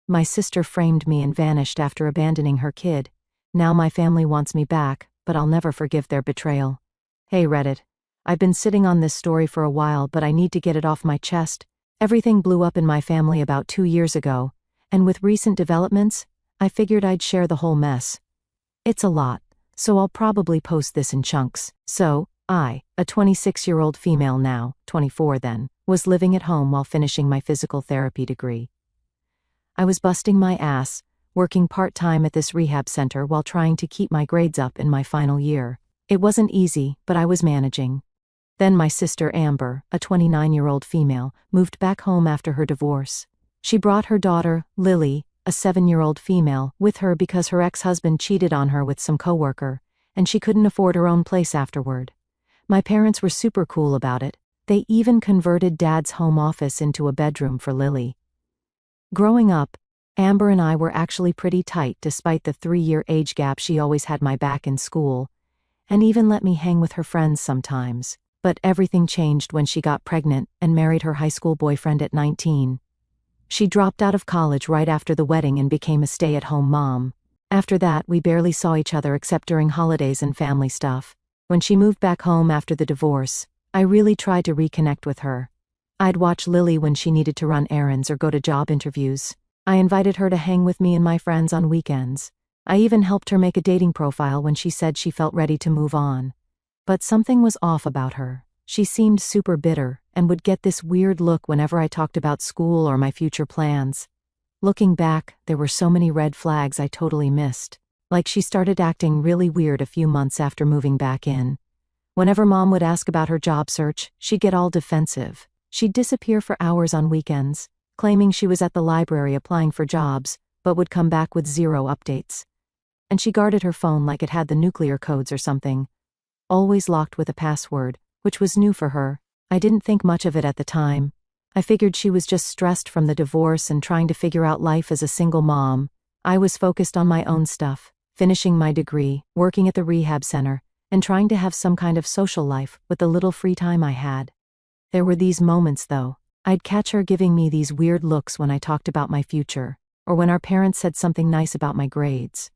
My sister framed me and vanished after abandoning her kid. Now my family wants me back, but I'll never forgive their betrayal. Hey Reddit. I've been sitting on this story for a while, but I need to get it off my chest. Everything blew up in my family about 2 years ago, and with recent developments, I figured I'd share the whole mess. It's a lot, so I'll probably post this in chunks. So, I, a 26-year-old female now, 24 then, was living at home while finishing my physical therapy degree. I was busting my ass, working part-time at this rehab center while trying to keep my grades up in my final year. It wasn't easy, but I was managing. Then my sister Amber, a 29-year-old female, moved back home after her divorce. She brought her daughter, Lily, a 7-year-old female, with her because her ex-husband cheated on her with some coworker, and she couldn't afford her own place afterward. My parents were super cool about it. They even converted Dad's home office into a bedroom for Lily. Growing up, Amber and I were actually pretty tight despite the 3-year age gap. She always had my back in school, and even let me hang with her friends sometimes. But everything changed when she got pregnant and married her high school boyfriend at 19. She dropped out of college right after the wedding and became a stay-at-home mom. After that, we barely saw each other except during holidays and family stuff. When she moved back home after the divorce, I really tried to reconnect with her. I'd watch Lily when she needed to run errands or go to job interviews. I invited her to hang with me and my friends on weekends. I even helped her make a dating profile when she said she felt ready to move on. But something was off about her. She seemed super bitter and would get this weird look whenever I talked about school or my future plans. Looking back, there were so many red flags I totally missed. Like she started acting really weird a few months after moving back in. Whenever Mom would ask about her job search, she'd get all defensive. She'd disappear for hours on weekends, claiming she was at the library applying for jobs, but would come back with 0 updates. And she guarded her phone like it had the nuclear codes or something. Always locked with a password, which was new for her. I didn't think much of it at the time. I figured she was just stressed from the divorce and trying to figure out life as a single mom. I was focused on my own stuff, finishing my degree, working at the rehab center, and trying to have some kind of social life with the little free time I had. There were these moments though. I'd catch her giving me these weird looks when I talked about my future, or when our parents said something nice about my grades.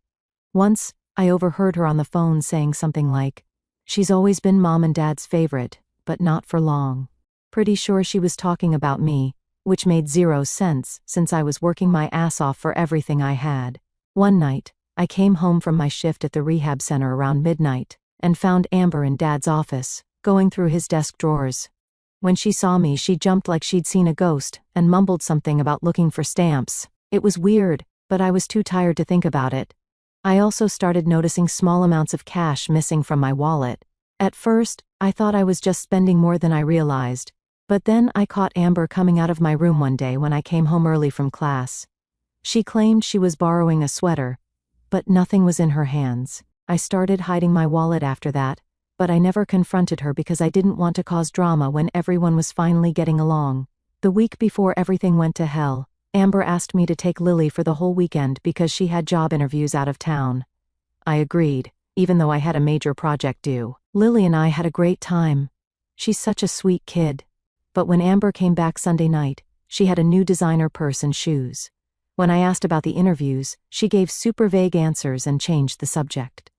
Once, I overheard her on the phone saying something like, "She's always been Mom and Dad's favorite, but not for long." Pretty sure she was talking about me, which made 0 sense since I was working my ass off for everything I had. One night, I came home from my shift at the rehab center around midnight, and found Amber in Dad's office, going through his desk drawers. When she saw me, she jumped like she'd seen a ghost, and mumbled something about looking for stamps. It was weird, but I was too tired to think about it. I also started noticing small amounts of cash missing from my wallet. At first, I thought I was just spending more than I realized, but then I caught Amber coming out of my room one day when I came home early from class. She claimed she was borrowing a sweater, but nothing was in her hands. I started hiding my wallet after that, but I never confronted her because I didn't want to cause drama when everyone was finally getting along. The week before everything went to hell, Amber asked me to take Lily for the whole weekend because she had job interviews out of town. I agreed, even though I had a major project due. Lily and I had a great time. She's such a sweet kid. But when Amber came back Sunday night, she had a new designer purse and shoes. When I asked about the interviews, she gave super vague answers and changed the subject.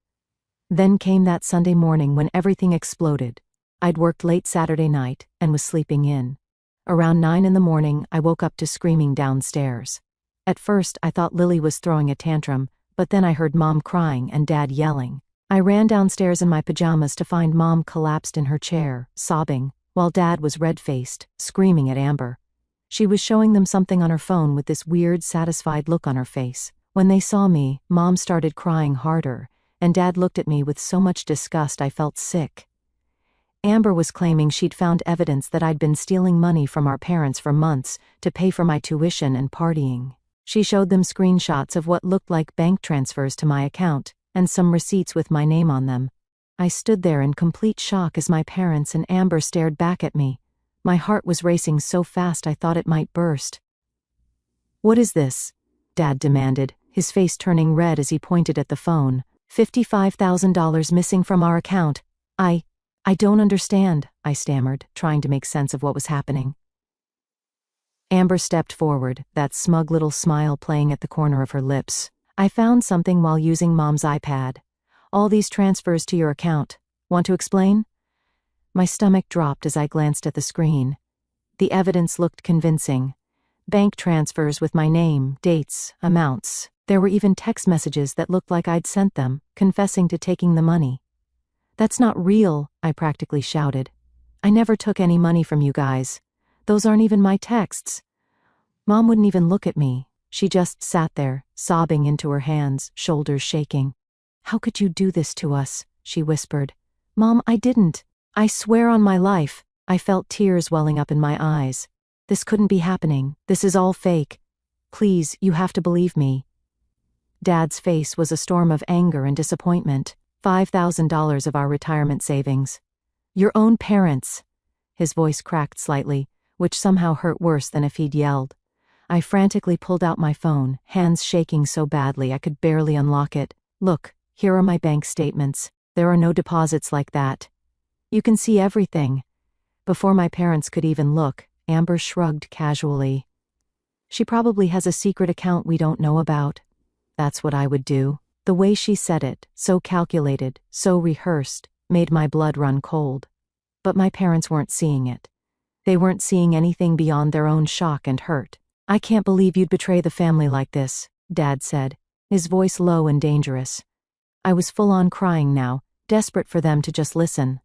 Then came that Sunday morning when everything exploded. I'd worked late Saturday night and was sleeping in. Around 9 in the morning, I woke up to screaming downstairs. At first, I thought Lily was throwing a tantrum, but then I heard Mom crying and Dad yelling. I ran downstairs in my pajamas to find Mom collapsed in her chair, sobbing, while Dad was red-faced, screaming at Amber. She was showing them something on her phone with this weird, satisfied look on her face. When they saw me, Mom started crying harder, and Dad looked at me with so much disgust I felt sick. Amber was claiming she'd found evidence that I'd been stealing money from our parents for months to pay for my tuition and partying. She showed them screenshots of what looked like bank transfers to my account, and some receipts with my name on them. I stood there in complete shock as my parents and Amber stared back at me. My heart was racing so fast I thought it might burst. "What is this?" Dad demanded, his face turning red as he pointed at the phone. $55,000 missing from our account. I don't understand, I stammered, trying to make sense of what was happening. Amber stepped forward, that smug little smile playing at the corner of her lips. I found something while using Mom's iPad. All these transfers to your account. Want to explain? My stomach dropped as I glanced at the screen. The evidence looked convincing. Bank transfers with my name, dates, amounts. There were even text messages that looked like I'd sent them, confessing to taking the money. That's not real, I practically shouted. I never took any money from you guys. Those aren't even my texts. Mom wouldn't even look at me. She just sat there, sobbing into her hands, shoulders shaking. How could you do this to us? She whispered. Mom, I didn't. I swear on my life. I felt tears welling up in my eyes. This couldn't be happening. This is all fake. Please, you have to believe me. Dad's face was a storm of anger and disappointment. $5,000 of our retirement savings. Your own parents. His voice cracked slightly, which somehow hurt worse than if he'd yelled. I frantically pulled out my phone, hands shaking so badly I could barely unlock it. Look, here are my bank statements. There are no deposits like that. You can see everything. Before my parents could even look, Amber shrugged casually. She probably has a secret account we don't know about. That's what I would do. The way she said it, so calculated, so rehearsed, made my blood run cold. But my parents weren't seeing it. They weren't seeing anything beyond their own shock and hurt. I can't believe you'd betray the family like this, Dad said, his voice low and dangerous. I was full-on crying now, desperate for them to just listen.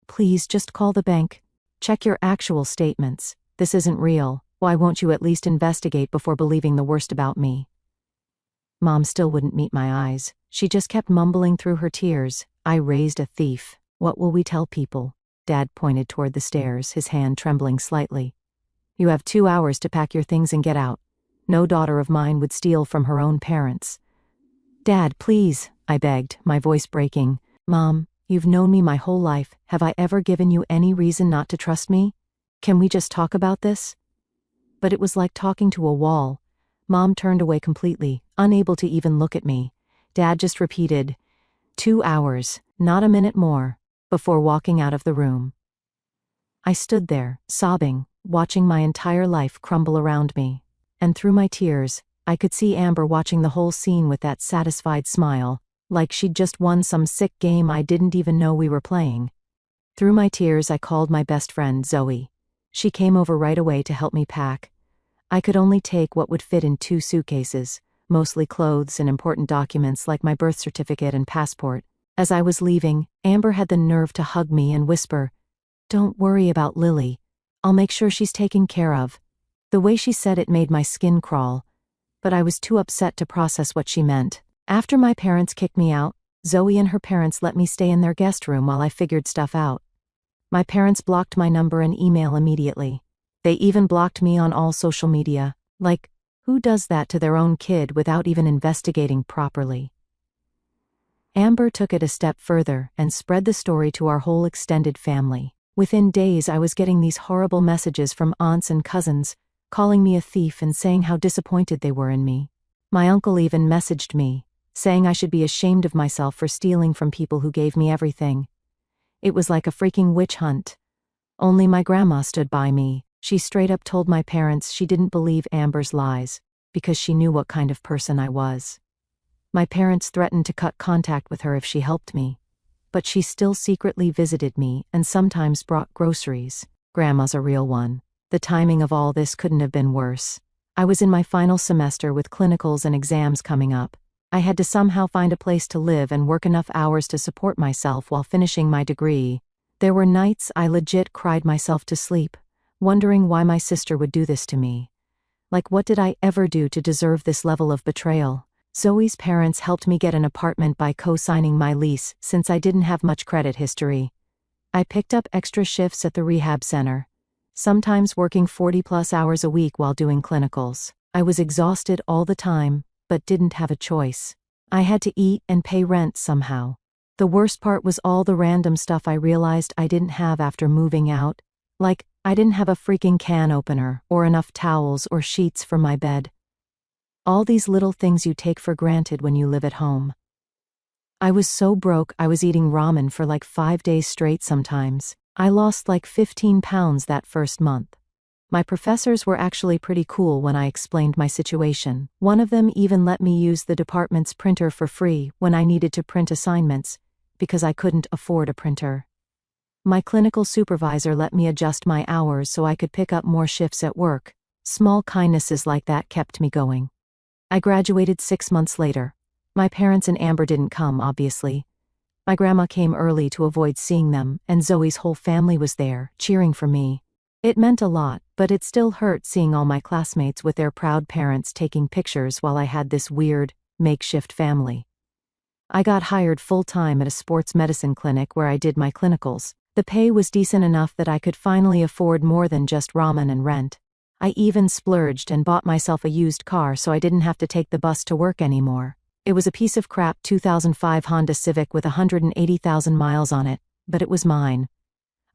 Please, just call the bank. Check your actual statements. This isn't real. Why won't you at least investigate before believing the worst about me? Mom still wouldn't meet my eyes. She just kept mumbling through her tears. I raised a thief. What will we tell people? Dad pointed toward the stairs, his hand trembling slightly. You have 2 hours to pack your things and get out. No daughter of mine would steal from her own parents. Dad, please, I begged, my voice breaking. Mom, you've known me my whole life. Have I ever given you any reason not to trust me? Can we just talk about this? But it was like talking to a wall. Mom turned away completely, unable to even look at me. Dad just repeated, 2 hours, not a minute more, before walking out of the room. I stood there, sobbing, watching my entire life crumble around me. And through my tears, I could see Amber watching the whole scene with that satisfied smile, like she'd just won some sick game I didn't even know we were playing. Through my tears, I called my best friend, Zoe. She came over right away to help me pack. I could only take what would fit in 2 suitcases, mostly clothes and important documents like my birth certificate and passport. As I was leaving, Amber had the nerve to hug me and whisper, "Don't worry about Lily. I'll make sure she's taken care of." The way she said it made my skin crawl, but I was too upset to process what she meant. After my parents kicked me out, Zoe and her parents let me stay in their guest room while I figured stuff out. My parents blocked my number and email immediately. They even blocked me on all social media. Like, who does that to their own kid without even investigating properly? Amber took it a step further and spread the story to our whole extended family. Within days, I was getting these horrible messages from aunts and cousins, calling me a thief and saying how disappointed they were in me. My uncle even messaged me, saying I should be ashamed of myself for stealing from people who gave me everything. It was like a freaking witch hunt. Only my grandma stood by me. She straight up told my parents she didn't believe Amber's lies, because she knew what kind of person I was. My parents threatened to cut contact with her if she helped me, but she still secretly visited me and sometimes brought groceries. Grandma's a real one. The timing of all this couldn't have been worse. I was in my final semester with clinicals and exams coming up. I had to somehow find a place to live and work enough hours to support myself while finishing my degree. There were nights I legit cried myself to sleep, wondering why my sister would do this to me. Like, what did I ever do to deserve this level of betrayal? Zoe's parents helped me get an apartment by co-signing my lease since I didn't have much credit history. I picked up extra shifts at the rehab center, sometimes working 40+ hours a week while doing clinicals. I was exhausted all the time, but didn't have a choice. I had to eat and pay rent somehow. The worst part was all the random stuff I realized I didn't have after moving out. Like, I didn't have a freaking can opener, or enough towels or sheets for my bed. All these little things you take for granted when you live at home. I was so broke I was eating ramen for like 5 days straight sometimes. I lost like 15 pounds that first month. My professors were actually pretty cool when I explained my situation. One of them even let me use the department's printer for free when I needed to print assignments, because I couldn't afford a printer. My clinical supervisor let me adjust my hours so I could pick up more shifts at work. Small kindnesses like that kept me going. I graduated 6 months later. My parents and Amber didn't come, obviously. My grandma came early to avoid seeing them, and Zoe's whole family was there, cheering for me. It meant a lot, but it still hurt seeing all my classmates with their proud parents taking pictures while I had this weird, makeshift family. I got hired full-time at a sports medicine clinic where I did my clinicals. The pay was decent enough that I could finally afford more than just ramen and rent. I even splurged and bought myself a used car so I didn't have to take the bus to work anymore. It was a piece of crap 2005 Honda Civic with 180,000 miles on it, but it was mine.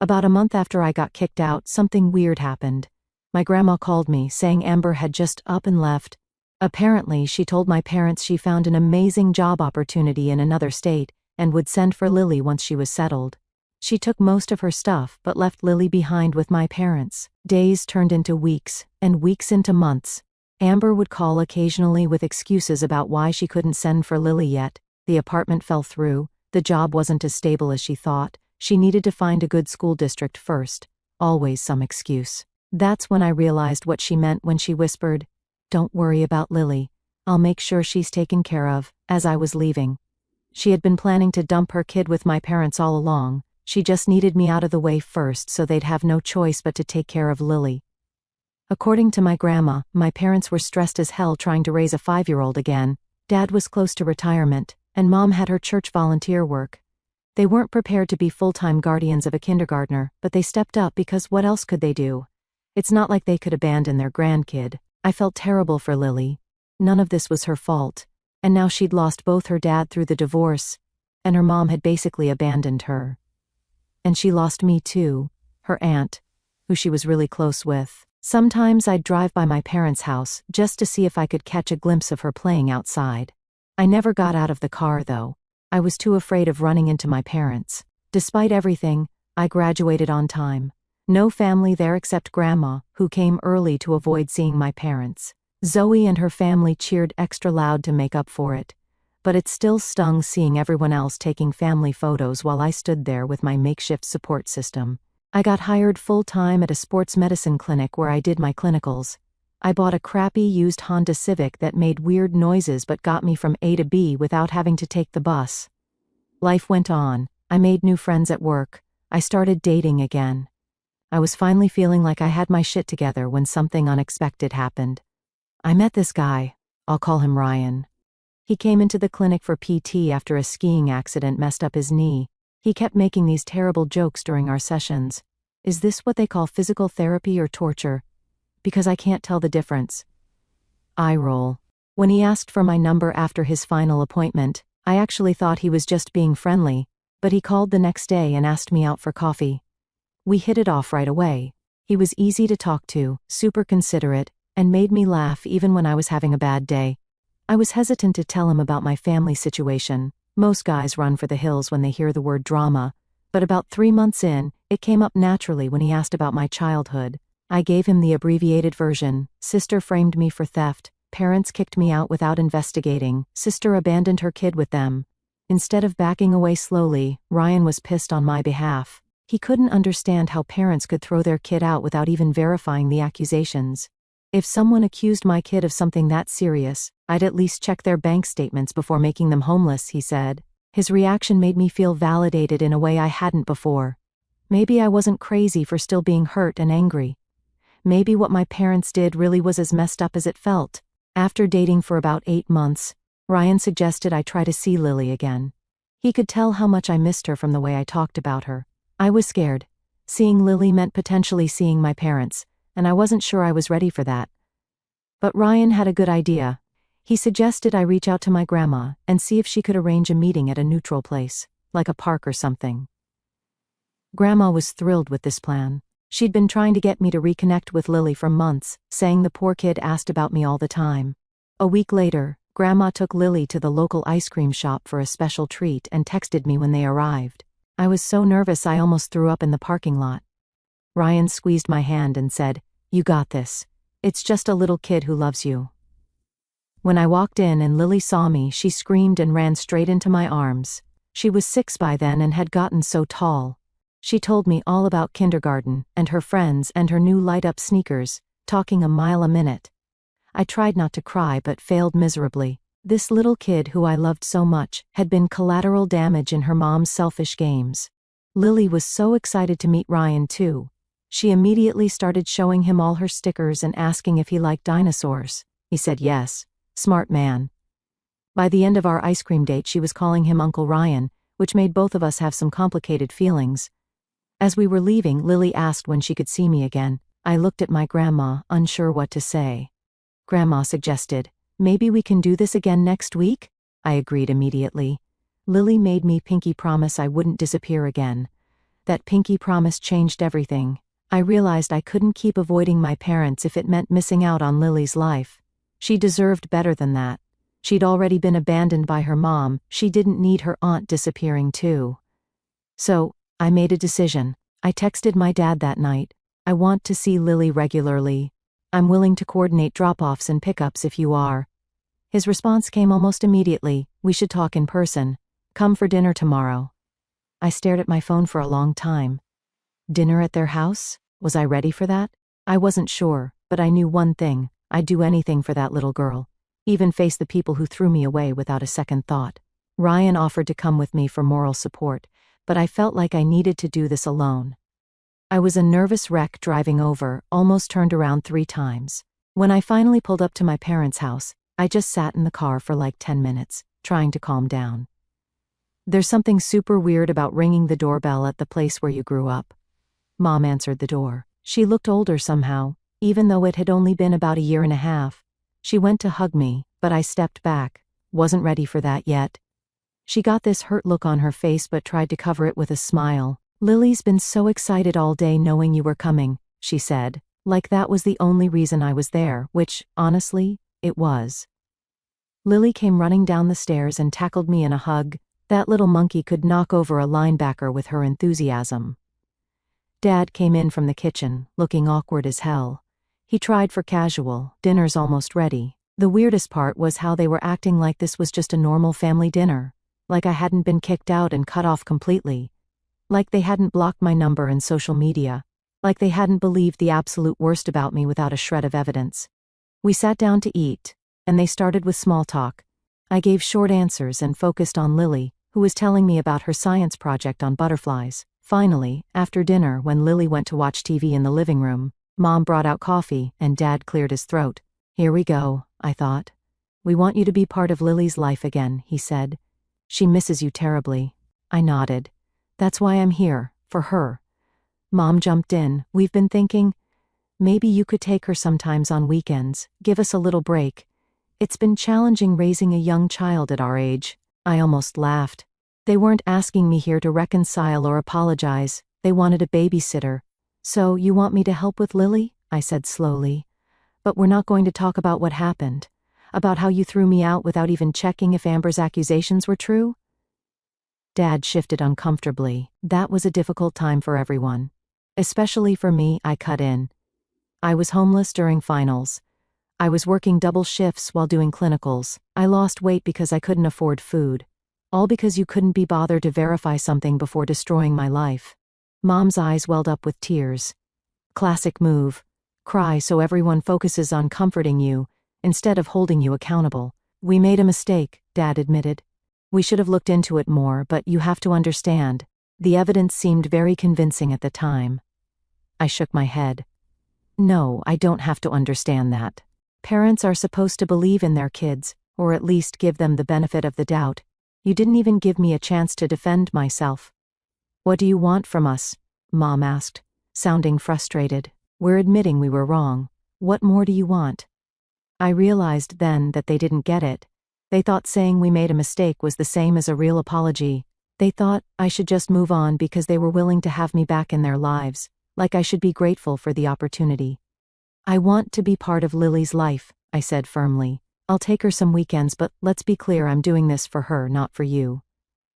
About a month after I got kicked out, something weird happened. My grandma called me, saying Amber had just up and left. Apparently, she told my parents she found an amazing job opportunity in another state and would send for Lily once she was settled. She took most of her stuff but left Lily behind with my parents. Days turned into weeks, and weeks into months. Amber would call occasionally with excuses about why she couldn't send for Lily yet. The apartment fell through, the job wasn't as stable as she thought, she needed to find a good school district first. Always some excuse. That's when I realized what she meant when she whispered, "Don't worry about Lily. I'll make sure she's taken care of," as I was leaving. She had been planning to dump her kid with my parents all along. She just needed me out of the way first so they'd have no choice but to take care of Lily. According to my grandma, my parents were stressed as hell trying to raise a 5-year-old again. Dad was close to retirement, and Mom had her church volunteer work. They weren't prepared to be full-time guardians of a kindergartner, but they stepped up because what else could they do? It's not like they could abandon their grandkid. I felt terrible for Lily. None of this was her fault. And now she'd lost both her dad through the divorce, and her mom had basically abandoned her. And she lost me too, her aunt, who she was really close with. Sometimes I'd drive by my parents' house just to see if I could catch a glimpse of her playing outside. I never got out of the car though. I was too afraid of running into my parents. Despite everything, I graduated on time. No family there except Grandma, who came early to avoid seeing my parents. Zoe and her family cheered extra loud to make up for it. But it still stung seeing everyone else taking family photos while I stood there with my makeshift support system. I got hired full-time at a sports medicine clinic where I did my clinicals. I bought a crappy used Honda Civic that made weird noises but got me from A to B without having to take the bus. Life went on. I made new friends at work. I started dating again. I was finally feeling like I had my shit together when something unexpected happened. I met this guy. I'll call him Ryan. He came into the clinic for PT after a skiing accident messed up his knee. He kept making these terrible jokes during our sessions. Is this what they call physical therapy or torture? Because I can't tell the difference. Eye roll. When he asked for my number after his final appointment, I actually thought he was just being friendly, but he called the next day and asked me out for coffee. We hit it off right away. He was easy to talk to, super considerate, and made me laugh even when I was having a bad day. I was hesitant to tell him about my family situation. Most guys run for the hills when they hear the word drama, but about 3 months in, it came up naturally when he asked about my childhood. I gave him the abbreviated version. Sister framed me for theft, parents kicked me out without investigating, sister abandoned her kid with them. Instead of backing away slowly, Ryan was pissed on my behalf. He couldn't understand how parents could throw their kid out without even verifying the accusations. If someone accused my kid of something that serious, I'd at least check their bank statements before making them homeless, he said. His reaction made me feel validated in a way I hadn't before. Maybe I wasn't crazy for still being hurt and angry. Maybe what my parents did really was as messed up as it felt. After dating for about 8 months, Ryan suggested I try to see Lily again. He could tell how much I missed her from the way I talked about her. I was scared. Seeing Lily meant potentially seeing my parents, and I wasn't sure I was ready for that. But Ryan had a good idea. He suggested I reach out to my grandma and see if she could arrange a meeting at a neutral place, like a park or something. Grandma was thrilled with this plan. She'd been trying to get me to reconnect with Lily for months, saying the poor kid asked about me all the time. A week later, Grandma took Lily to the local ice cream shop for a special treat and texted me when they arrived. I was so nervous I almost threw up in the parking lot. Ryan squeezed my hand and said, You got this. It's just a little kid who loves you." When I walked in and Lily saw me, she screamed and ran straight into my arms. She was 6 by then and had gotten so tall. She told me all about kindergarten, and her friends, and her new light-up sneakers, talking a mile a minute. I tried not to cry but failed miserably. This little kid who I loved so much had been collateral damage in her mom's selfish games. Lily was so excited to meet Ryan too. She immediately started showing him all her stickers and asking if he liked dinosaurs. He said yes. Smart man. By the end of our ice cream date, she was calling him Uncle Ryan, which made both of us have some complicated feelings. As we were leaving, Lily asked when she could see me again. I looked at my grandma, unsure what to say. Grandma suggested, "Maybe we can do this again next week?" I agreed immediately. Lily made me pinky promise I wouldn't disappear again. That pinky promise changed everything. I realized I couldn't keep avoiding my parents if it meant missing out on Lily's life. She deserved better than that. She'd already been abandoned by her mom, she didn't need her aunt disappearing too. So, I made a decision. I texted my dad that night. "I want to see Lily regularly. I'm willing to coordinate drop-offs and pickups if you are." His response came almost immediately, "We should talk in person. Come for dinner tomorrow." I stared at my phone for a long time. Dinner at their house? Was I ready for that? I wasn't sure, but I knew one thing. I'd do anything for that little girl. Even face the people who threw me away without a second thought. Ryan offered to come with me for moral support, but I felt like I needed to do this alone. I was a nervous wreck driving over, almost turned around 3 times. When I finally pulled up to my parents' house, I just sat in the car for like 10 minutes, trying to calm down. "There's something super weird about ringing the doorbell at the place where you grew up." Mom answered the door. She looked older somehow, even though it had only been about a year and a half. She went to hug me, but I stepped back. Wasn't ready for that yet. She got this hurt look on her face but tried to cover it with a smile. "Lily's been so excited all day knowing you were coming," she said, like that was the only reason I was there, which, honestly, it was. Lily came running down the stairs and tackled me in a hug. That little monkey could knock over a linebacker with her enthusiasm. Dad came in from the kitchen, looking awkward as hell. He tried for casual, "Dinner's almost ready." The weirdest part was how they were acting like this was just a normal family dinner. Like I hadn't been kicked out and cut off completely. Like they hadn't blocked my number and social media. Like they hadn't believed the absolute worst about me without a shred of evidence. We sat down to eat, and they started with small talk. I gave short answers and focused on Lily, who was telling me about her science project on butterflies. Finally, after dinner, when Lily went to watch TV in the living room, Mom brought out coffee and Dad cleared his throat. "Here we go," I thought. "We want you to be part of Lily's life again," he said. "She misses you terribly." I nodded. "That's why I'm here, for her." Mom jumped in. "We've been thinking, maybe you could take her sometimes on weekends, give us a little break. It's been challenging raising a young child at our age." I almost laughed. They weren't asking me here to reconcile or apologize, they wanted a babysitter. "So, you want me to help with Lily?" I said slowly. "But we're not going to talk about what happened? About how you threw me out without even checking if Amber's accusations were true?" Dad shifted uncomfortably. That was a difficult time for everyone. Especially for me, I cut in. I was homeless during finals. I was working double shifts while doing clinicals. I lost weight because I couldn't afford food. All because you couldn't be bothered to verify something before destroying my life. Mom's eyes welled up with tears. Classic move. Cry so everyone focuses on comforting you, instead of holding you accountable. "We made a mistake," Dad admitted. "We should have looked into it more, but you have to understand. The evidence seemed very convincing at the time." I shook my head. "No, I don't have to understand that. Parents are supposed to believe in their kids, or at least give them the benefit of the doubt. You didn't even give me a chance to defend myself." "What do you want from us?" Mom asked, sounding frustrated. "We're admitting we were wrong. What more do you want?" I realized then that they didn't get it. They thought saying we made a mistake was the same as a real apology. They thought I should just move on because they were willing to have me back in their lives, like I should be grateful for the opportunity. "I want to be part of Lily's life," I said firmly. "I'll take her some weekends, but let's be clear, I'm doing this for her, not for you.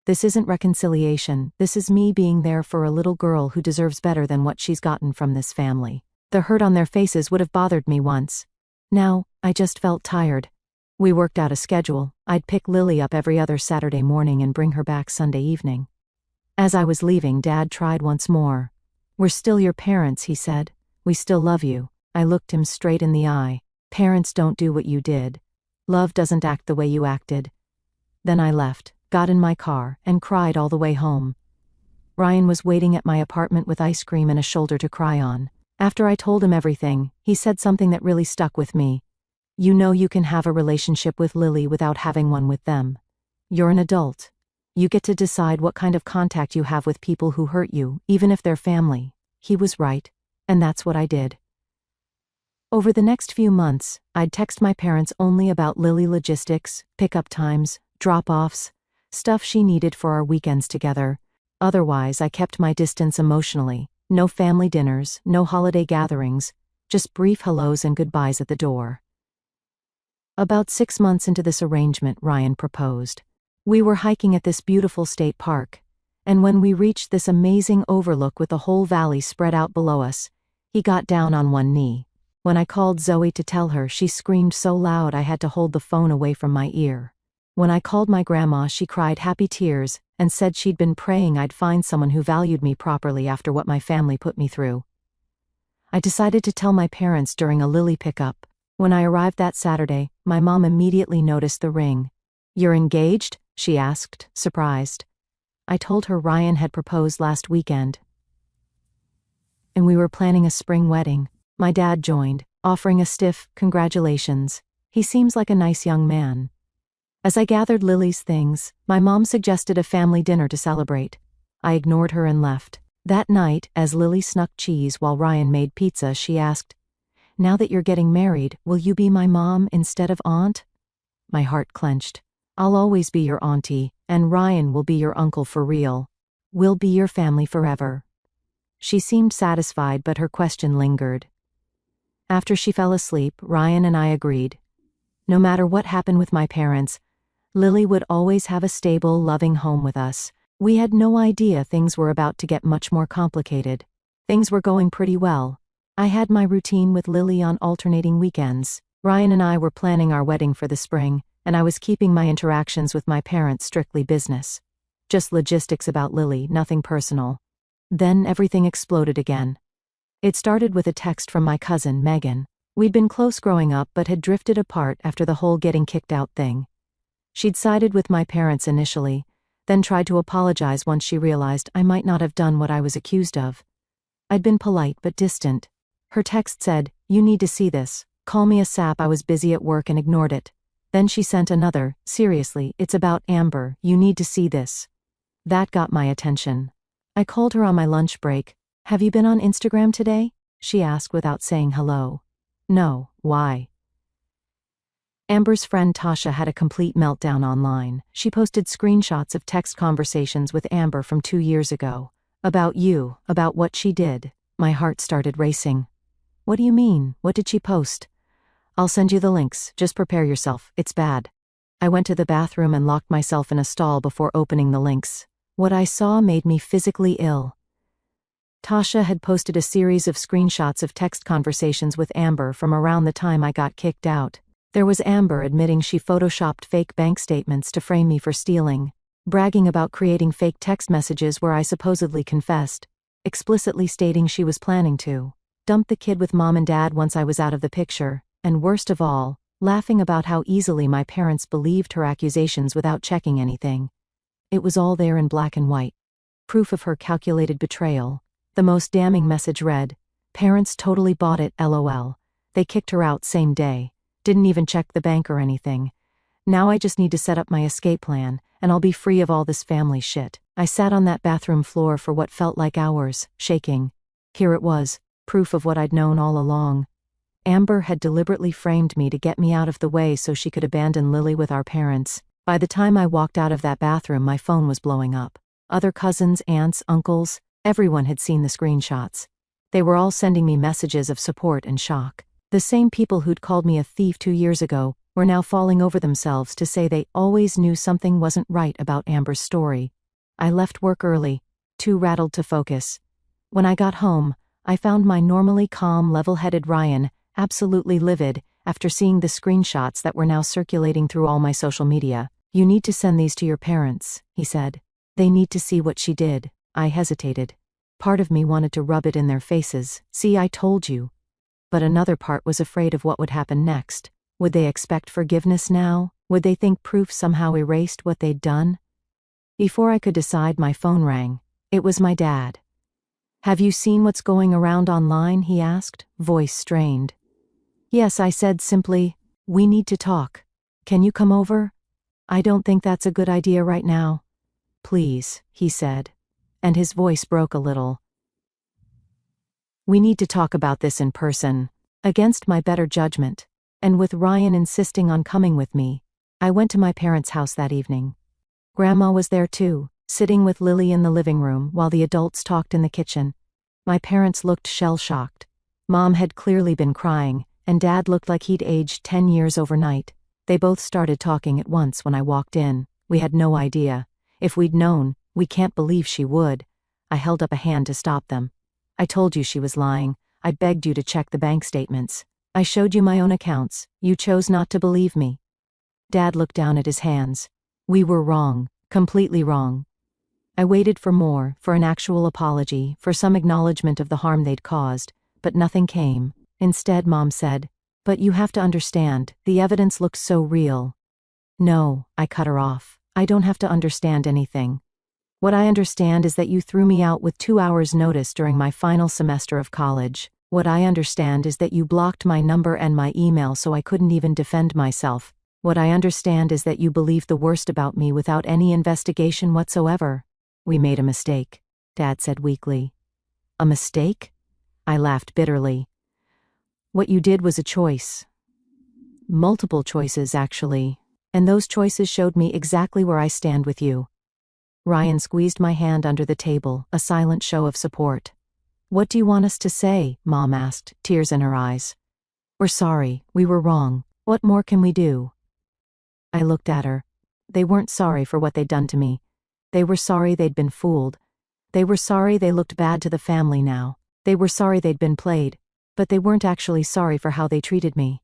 This isn't reconciliation, this is me being there for a little girl who deserves better than what she's gotten from this family." The hurt on their faces would have bothered me once. Now, I just felt tired. We worked out a schedule. I'd pick Lily up every other Saturday morning and bring her back Sunday evening. As I was leaving, Dad tried once more. "We're still your parents," he said. "We still love you." I looked him straight in the eye. "Parents don't do what you did. Love doesn't act the way you acted." Then I left, got in my car, and cried all the way home. Ryan was waiting at my apartment with ice cream and a shoulder to cry on. After I told him everything, he said something that really stuck with me. "You know you can have a relationship with Lily without having one with them. You're an adult. You get to decide what kind of contact you have with people who hurt you, even if they're family." He was right, and that's what I did. Over the next few months, I'd text my parents only about Lily logistics, pickup times, drop-offs, stuff she needed for our weekends together. Otherwise, I kept my distance emotionally. No family dinners, no holiday gatherings, just brief hellos and goodbyes at the door. About 6 months into this arrangement, Ryan proposed. We were hiking at this beautiful state park, and when we reached this amazing overlook with the whole valley spread out below us, he got down on one knee. When I called Zoe to tell her, she screamed so loud I had to hold the phone away from my ear. When I called my grandma, she cried happy tears and said she'd been praying I'd find someone who valued me properly after what my family put me through. I decided to tell my parents during a Lily pickup. When I arrived that Saturday, my mom immediately noticed the ring. "You're engaged?" she asked, surprised. I told her Ryan had proposed last weekend, and we were planning a spring wedding. My dad joined, offering a stiff "congratulations. He seems like a nice young man." As I gathered Lily's things, my mom suggested a family dinner to celebrate. I ignored her and left. That night, as Lily snuck cheese while Ryan made pizza, she asked, "Now that you're getting married, will you be my mom instead of aunt?" My heart clenched. "I'll always be your auntie, and Ryan will be your uncle for real. We'll be your family forever." She seemed satisfied, but her question lingered. After she fell asleep, Ryan and I agreed. No matter what happened with my parents, Lily would always have a stable, loving home with us. We had no idea things were about to get much more complicated. Things were going pretty well. I had my routine with Lily on alternating weekends. Ryan and I were planning our wedding for the spring, and I was keeping my interactions with my parents strictly business. Just logistics about Lily, nothing personal. Then everything exploded again. It started with a text from my cousin, Megan. We'd been close growing up but had drifted apart after the whole getting kicked out thing. She'd sided with my parents initially, then tried to apologize once she realized I might not have done what I was accused of. I'd been polite but distant. Her text said, "You need to see this. Call me a sap." I was busy at work and ignored it. Then she sent another, "Seriously, it's about Amber. You need to see this." That got my attention. I called her on my lunch break. "Have you been on Instagram today?" she asked without saying hello. "No, why?" Amber's friend Tasha had a complete meltdown online. She posted screenshots of text conversations with Amber from 2 years ago. About you, about what she did. My heart started racing. "What do you mean? What did she post?" "I'll send you the links, just prepare yourself, it's bad." I went to the bathroom and locked myself in a stall before opening the links. What I saw made me physically ill. Tasha had posted a series of screenshots of text conversations with Amber from around the time I got kicked out. There was Amber admitting she photoshopped fake bank statements to frame me for stealing, bragging about creating fake text messages where I supposedly confessed, explicitly stating she was planning to dump the kid with mom and dad once I was out of the picture, and worst of all, laughing about how easily my parents believed her accusations without checking anything. It was all there in black and white. Proof of her calculated betrayal. The most damning message read, "Parents totally bought it, LOL. They kicked her out same day. Didn't even check the bank or anything. Now I just need to set up my escape plan, and I'll be free of all this family shit." I sat on that bathroom floor for what felt like hours, shaking. Here it was, proof of what I'd known all along. Amber had deliberately framed me to get me out of the way so she could abandon Lily with our parents. By the time I walked out of that bathroom, my phone was blowing up. Other cousins, aunts, uncles, everyone had seen the screenshots. They were all sending me messages of support and shock. The same people who'd called me a thief 2 years ago were now falling over themselves to say they always knew something wasn't right about Amber's story. I left work early, too rattled to focus. When I got home, I found my normally calm, level-headed Ryan absolutely livid after seeing the screenshots that were now circulating through all my social media. "You need to send these to your parents," he said. "They need to see what she did." I hesitated. Part of me wanted to rub it in their faces. "See, I told you." But another part was afraid of what would happen next. Would they expect forgiveness now? Would they think proof somehow erased what they'd done? Before I could decide, my phone rang. It was my dad. "Have you seen what's going around online?" he asked, voice strained. "Yes," I said simply. "We need to talk. Can you come over?" "I don't think that's a good idea right now." "Please," he said, and his voice broke a little. "We need to talk about this in person." Against my better judgment, and with Ryan insisting on coming with me, I went to my parents' house that evening. Grandma was there too, sitting with Lily in the living room while the adults talked in the kitchen. My parents looked shell-shocked. Mom had clearly been crying, and Dad looked like he'd aged 10 years overnight. They both started talking at once when I walked in. We had no idea. If we'd known, "We can't believe she would." I held up a hand to stop them. "I told you she was lying. I begged you to check the bank statements. I showed you my own accounts. You chose not to believe me." Dad looked down at his hands. "We were wrong. Completely wrong." I waited for more, for an actual apology, for some acknowledgement of the harm they'd caused, but nothing came. Instead, Mom said, "But you have to understand, the evidence looks so real." "No," I cut her off. "I don't have to understand anything. What I understand is that you threw me out with 2 hours' notice during my final semester of college. What I understand is that you blocked my number and my email so I couldn't even defend myself. What I understand is that you believed the worst about me without any investigation whatsoever." "We made a mistake," Dad said weakly. "A mistake?" I laughed bitterly. "What you did was a choice. Multiple choices, actually. And those choices showed me exactly where I stand with you." Ryan squeezed my hand under the table, a silent show of support. "What do you want us to say?" Mom asked, tears in her eyes. "We're sorry. We were wrong. What more can we do?" I looked at her. They weren't sorry for what they'd done to me. They were sorry they'd been fooled. They were sorry they looked bad to the family now. They were sorry they'd been played. But they weren't actually sorry for how they treated me.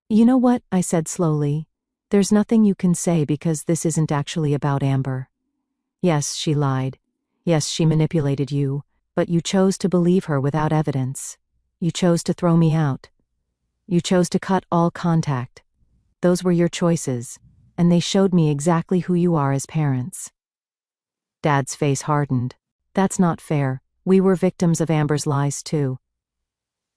"You know what?" I said slowly. "There's nothing you can say because this isn't actually about Amber. Yes, she lied. Yes, she manipulated you. But you chose to believe her without evidence. You chose to throw me out. You chose to cut all contact. Those were your choices, and they showed me exactly who you are as parents." Dad's face hardened. "That's not fair. We were victims of Amber's lies too."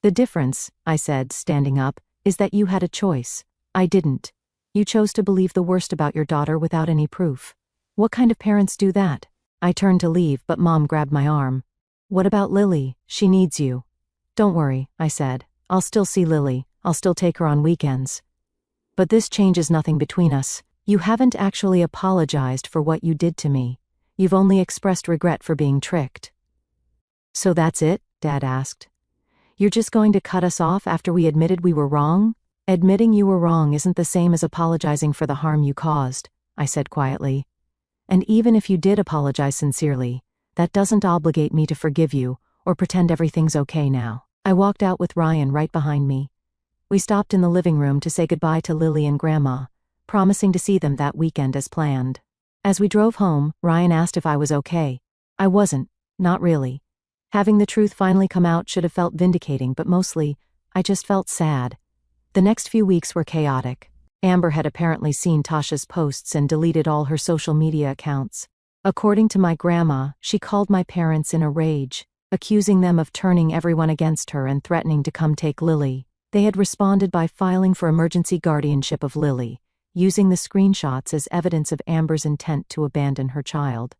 "The difference," I said, standing up, "is that you had a choice. I didn't. You chose to believe the worst about your daughter without any proof. What kind of parents do that?" I turned to leave, but Mom grabbed my arm. "What about Lily? She needs you." "Don't worry," I said. "I'll still see Lily. I'll still take her on weekends. But this changes nothing between us. You haven't actually apologized for what you did to me. You've only expressed regret for being tricked." "So that's it?" Dad asked. "You're just going to cut us off after we admitted we were wrong?" "Admitting you were wrong isn't the same as apologizing for the harm you caused," I said quietly. "And even if you did apologize sincerely, that doesn't obligate me to forgive you or pretend everything's okay now." I walked out with Ryan right behind me. We stopped in the living room to say goodbye to Lily and Grandma, promising to see them that weekend as planned. As we drove home, Ryan asked if I was okay. I wasn't, not really. Having the truth finally come out should have felt vindicating, but mostly, I just felt sad. The next few weeks were chaotic. Amber had apparently seen Tasha's posts and deleted all her social media accounts. According to my grandma, she called my parents in a rage, accusing them of turning everyone against her and threatening to come take Lily. They had responded by filing for emergency guardianship of Lily, using the screenshots as evidence of Amber's intent to abandon her child.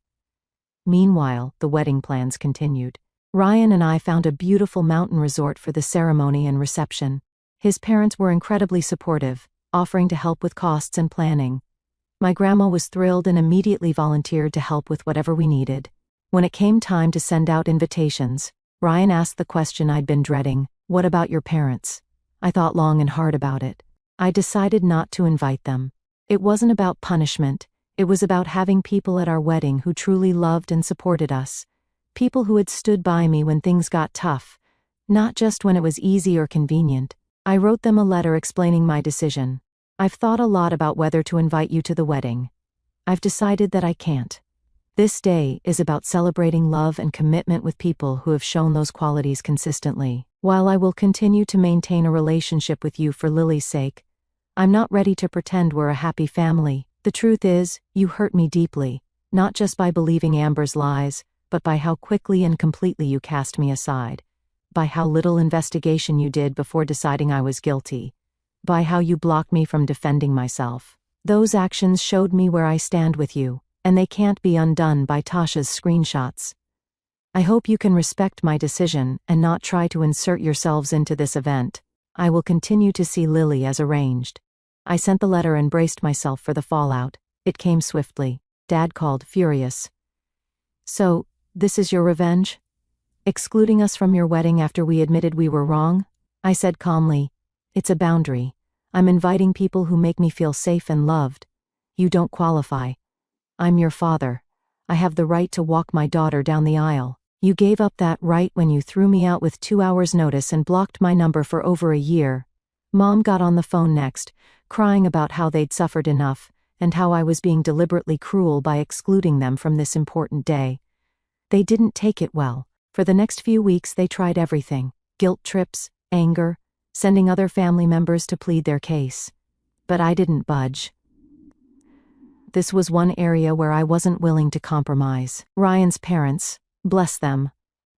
Meanwhile, the wedding plans continued. Ryan and I found a beautiful mountain resort for the ceremony and reception. His parents were incredibly supportive, offering to help with costs and planning. My grandma was thrilled and immediately volunteered to help with whatever we needed. When it came time to send out invitations, Ryan asked the question I'd been dreading: "What about your parents?" I thought long and hard about it. I decided not to invite them. It wasn't about punishment, it was about having people at our wedding who truly loved and supported us. People who had stood by me when things got tough, not just when it was easy or convenient. I wrote them a letter explaining my decision. I've thought a lot about whether to invite you to the wedding. I've decided that I can't. This day is about celebrating love and commitment with people who have shown those qualities consistently. While I will continue to maintain a relationship with you for Lily's sake, I'm not ready to pretend we're a happy family. The truth is, you hurt me deeply, not just by believing Amber's lies, but by how quickly and completely you cast me aside. By how little investigation you did before deciding I was guilty. By how you blocked me from defending myself. Those actions showed me where I stand with you, and they can't be undone by Tasha's screenshots. I hope you can respect my decision and not try to insert yourselves into this event. I will continue to see Lily as arranged. I sent the letter and braced myself for the fallout. It came swiftly. Dad called, furious. So, this is your revenge? Excluding us from your wedding after we admitted we were wrong? I said calmly, it's a boundary. I'm inviting people who make me feel safe and loved. You don't qualify. I'm your father. I have the right to walk my daughter down the aisle. You gave up that right when you threw me out with 2 hours' notice and blocked my number for over a year. Mom got on the phone next, crying about how they'd suffered enough, and how I was being deliberately cruel by excluding them from this important day. They didn't take it well. For the next few weeks they tried everything: guilt trips, anger, sending other family members to plead their case. But I didn't budge. This was one area where I wasn't willing to compromise. Ryan's parents, bless them,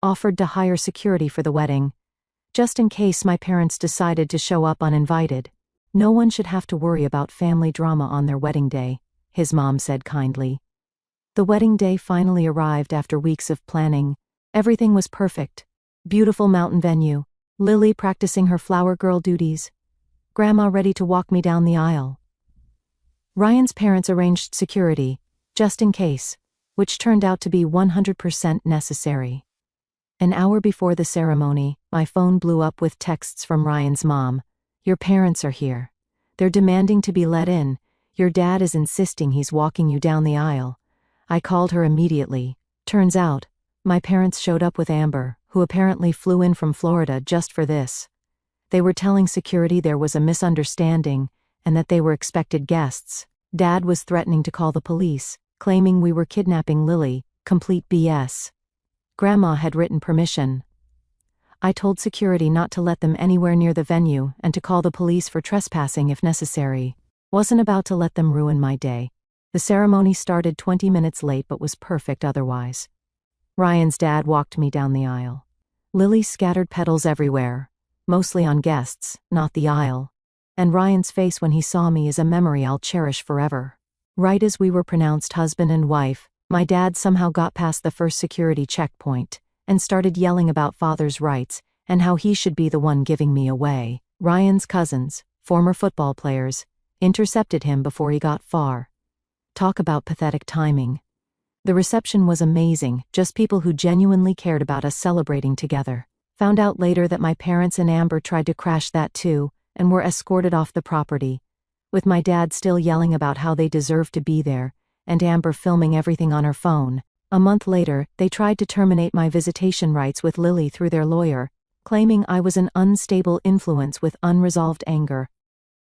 offered to hire security for the wedding, just in case my parents decided to show up uninvited. No one should have to worry about family drama on their wedding day, his mom said kindly. The wedding day finally arrived after weeks of planning. Everything was perfect. Beautiful mountain venue, Lily practicing her flower girl duties, Grandma ready to walk me down the aisle. Ryan's parents arranged security, just in case, which turned out to be 100% necessary. An hour before the ceremony, my phone blew up with texts from Ryan's mom. Your parents are here. They're demanding to be let in. Your dad is insisting he's walking you down the aisle. I called her immediately. Turns out, my parents showed up with Amber, who apparently flew in from Florida just for this. They were telling security there was a misunderstanding and that they were expected guests. Dad was threatening to call the police, claiming we were kidnapping Lily. Complete BS. Grandma had written permission. I told security not to let them anywhere near the venue and to call the police for trespassing if necessary. Wasn't about to let them ruin my day. The ceremony started 20 minutes late but was perfect otherwise. Ryan's dad walked me down the aisle. Lily scattered petals everywhere, mostly on guests, not the aisle. And Ryan's face when he saw me is a memory I'll cherish forever. Right as we were pronounced husband and wife, my dad somehow got past the first security checkpoint and started yelling about father's rights and how he should be the one giving me away. Ryan's cousins, former football players, intercepted him before he got far. Talk about pathetic timing. The reception was amazing, just people who genuinely cared about us celebrating together. Found out later that my parents and Amber tried to crash that too, and were escorted off the property, with my dad still yelling about how they deserved to be there, and Amber filming everything on her phone. A month later, they tried to terminate my visitation rights with Lily through their lawyer, claiming I was an unstable influence with unresolved anger.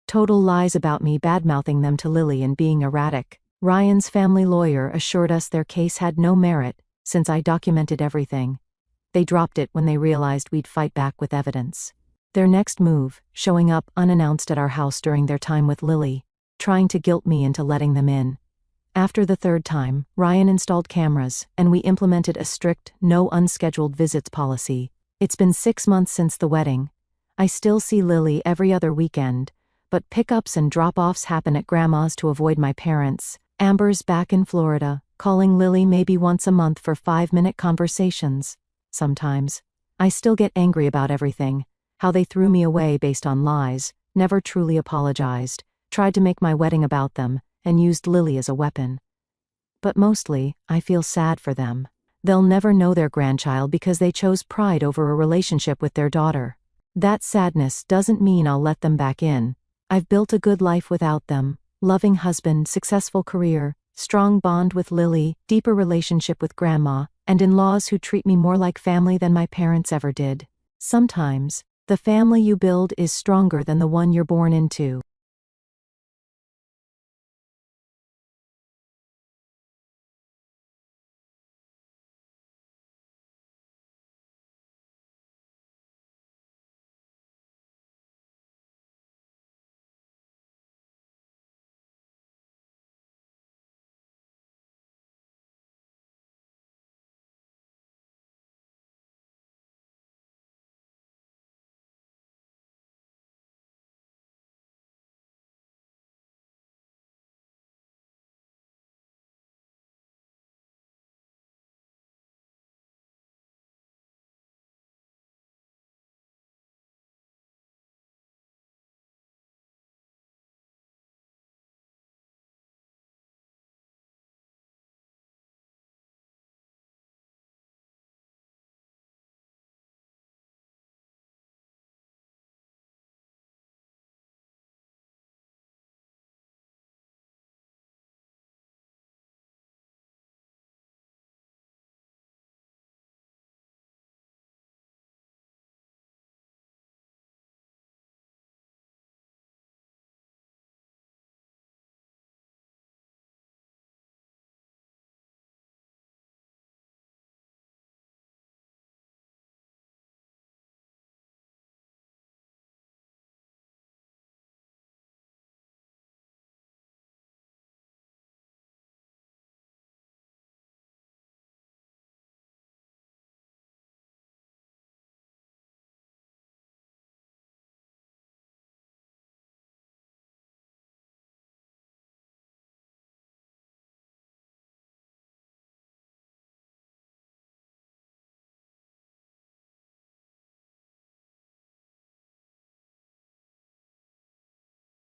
Total lies about me badmouthing them to Lily and being erratic. Ryan's family lawyer assured us their case had no merit, since I documented everything. They dropped it when they realized we'd fight back with evidence. Their next move, showing up unannounced at our house during their time with Lily, trying to guilt me into letting them in. After the third time, Ryan installed cameras, and we implemented a strict, no unscheduled visits policy. It's been 6 months since the wedding. I still see Lily every other weekend, but pickups and drop-offs happen at Grandma's to avoid my parents. Amber's back in Florida, calling Lily maybe once a month for 5-minute conversations. Sometimes. I still get angry about everything. How they threw me away based on lies, never truly apologized, tried to make my wedding about them, and used Lily as a weapon. But mostly, I feel sad for them. They'll never know their grandchild because they chose pride over a relationship with their daughter. That sadness doesn't mean I'll let them back in. I've built a good life without them. Loving husband, successful career, strong bond with Lily, deeper relationship with Grandma. and in-laws who treat me more like family than my parents ever did. Sometimes, the family you build is stronger than the one you're born into.